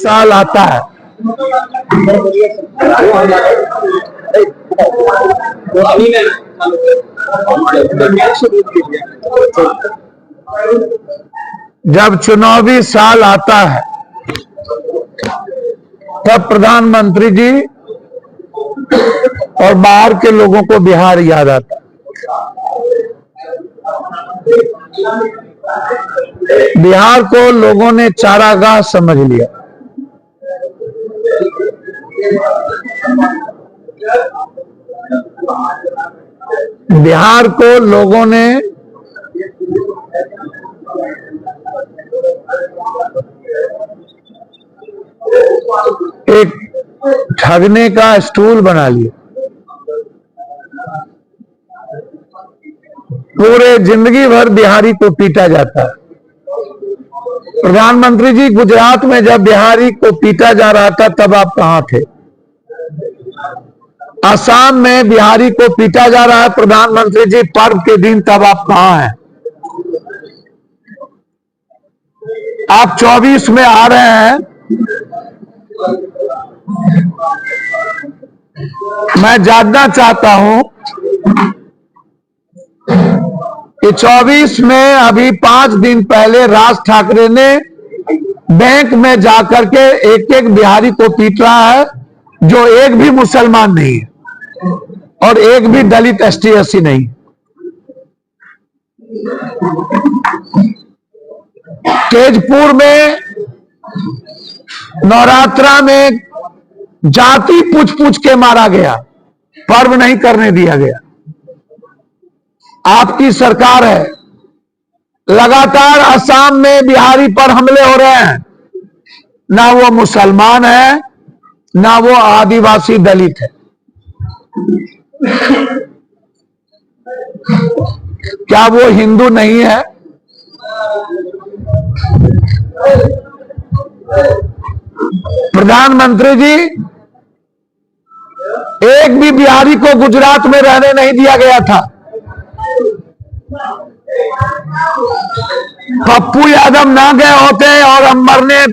साल आता है, जब चुनावी साल आता है तब प्रधानमंत्री जी और बाहर के लोगों को बिहार याद आता है। बिहार को लोगों ने चारागाह समझ लिया। बिहार को लोगों ने एक ठगने का स्टूल बना लिया। पूरे जिंदगी भर बिहारी को पीटा जाता है। प्रधानमंत्री जी, गुजरात में जब बिहारी को पीटा जा रहा था तब आप कहां थे? असम में बिहारी को पीटा जा रहा है प्रधानमंत्री जी पर्व के दिन, तब आप कहां हैं? आप 24 में आ रहे हैं। मैं जानना चाहता हूं कि 24 में अभी 5 दिन पहले राज ठाकरे ने बैंक में जाकर के एक एक बिहारी को पीट रहा है, जो एक भी मुसलमान नहीं है और एक भी दलित एसटी एससी नहीं। तेजपुर में नवरात्रा में जाति पूछ पूछ के मारा गया, पर्व नहीं करने दिया गया। आपकी सरकार है, लगातार असम में बिहारी पर हमले हो रहे हैं। ना वो मुसलमान है, ना वो आदिवासी दलित है। क्या वो हिंदू नहीं है? प्रधानमंत्री जी, एक भी बिहारी को गुजरात में रहने नहीं दिया गया था। पप्पू यादव ना गए होते और हम मरने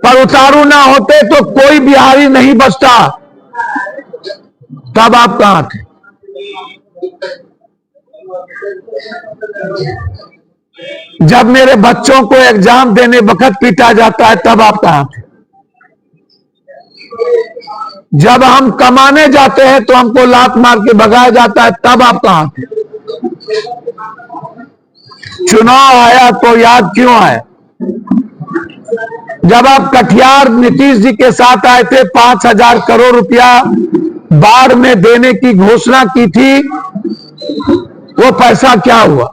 पर उतारू ना होते तो कोई बिहारी नहीं बचता। तब आप कहां थे? जब मेरे बच्चों को एग्जाम देने वक्त पीटा जाता है तब आप कहां थे? जब हम कमाने जाते हैं तो हमको लात मार के भगाया जाता है तब आप कहां थे? चुनाव आया तो याद क्यों आए? जब आप कटिहार नीतीश जी के साथ आए थे, 5,000 करोड़ रुपया बाढ़ में देने की घोषणा की थी, वो पैसा क्या हुआ?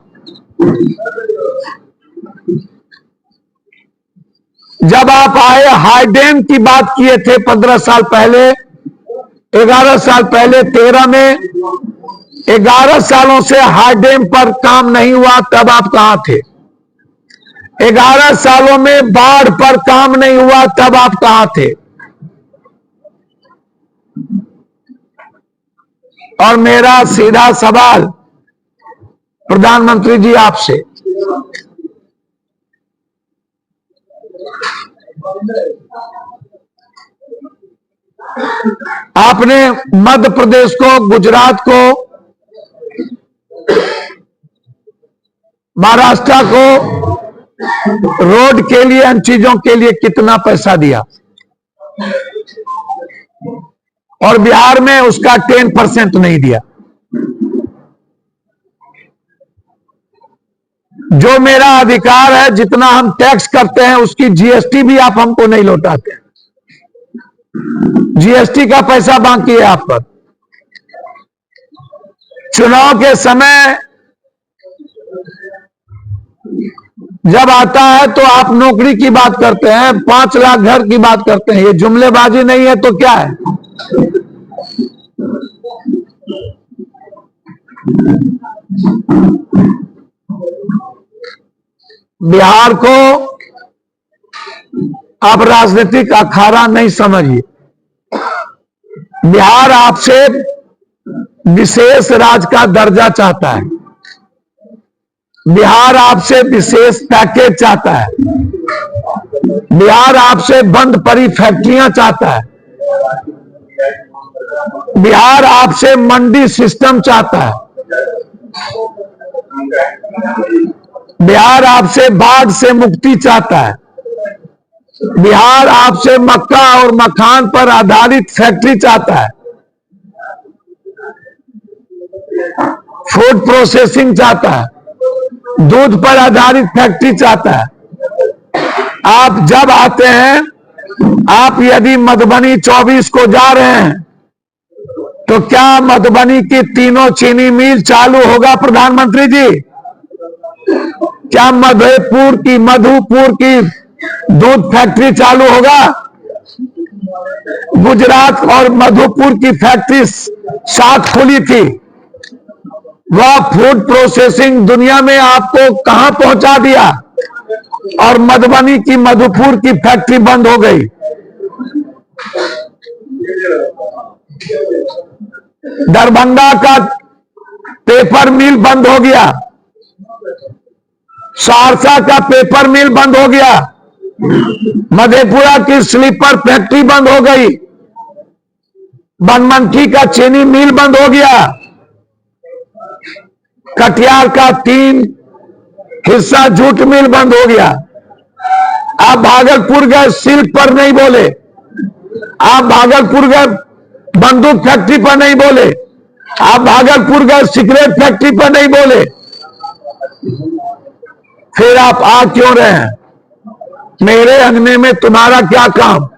जब आप आए, हाई डैम की बात किए थे 15 साल पहले, 11 साल पहले 13 में, 11 सालों से हाई डैम पर काम नहीं हुआ, तब आप कहां थे? 11 सालों में बाढ़ पर काम नहीं हुआ, तब आप कहां थे? और मेरा सीधा सवाल प्रधानमंत्री जी आपसे, आपने मध्य प्रदेश को, गुजरात को, महाराष्ट्र को रोड के लिए, इन चीजों के लिए कितना पैसा दिया? और बिहार में उसका 10% नहीं दिया। जो मेरा अधिकार है, जितना हम टैक्स करते हैं उसकी जीएसटी भी आप हमको नहीं लौटाते। जीएसटी का पैसा बाकी है आप पर। चुनाव के समय जब आता है तो आप नौकरी की बात करते हैं, 5 लाख घर की बात करते हैं। ये जुमलेबाजी नहीं है तो क्या है? बिहार को आप राजनीतिक अखाड़ा नहीं समझिए। बिहार आपसे विशेष राज्य का दर्जा चाहता है। बिहार आपसे विशेष पैकेज चाहता है। बिहार आपसे बंद पड़ी फैक्ट्रियां चाहता है। बिहार आपसे मंडी सिस्टम चाहता है। बिहार आपसे बाढ़ से मुक्ति चाहता है। बिहार आपसे मक्का और मखान पर आधारित फैक्ट्री चाहता है। फूड प्रोसेसिंग चाहता है। दूध पर आधारित फैक्ट्री चाहता है। आप जब आते हैं, आप यदि मधुबनी 24 को जा रहे हैं तो क्या मधुबनी की तीनों चीनी मिल चालू होगा प्रधानमंत्री जी? क्या मधुपुर की दूध फैक्ट्री चालू होगा? गुजरात और मधुपुर की फैक्ट्री साथ खुली थी। वह फूड प्रोसेसिंग दुनिया में आपको कहां पहुंचा दिया और मधुबनी की मधुपुर की फैक्ट्री बंद हो गई। दरभंगा का पेपर मिल बंद हो गया। सहरसा का पेपर मिल बंद हो गया। मधेपुरा की स्लीपर फैक्ट्री बंद हो गई। बनमनखी का चीनी मिल बंद हो गया। कटिहार का 3 हिस्सा जूट मिल बंद हो गया। आप भागलपुर गए, सिल्क पर नहीं बोले। आप भागलपुर गए, बंदूक फैक्ट्री पर नहीं बोले। आप भागलपुर गए, सिगरेट फैक्ट्री पर नहीं बोले। फिर आप आ क्यों रहे हैं? मेरे अंगने में तुम्हारा क्या काम?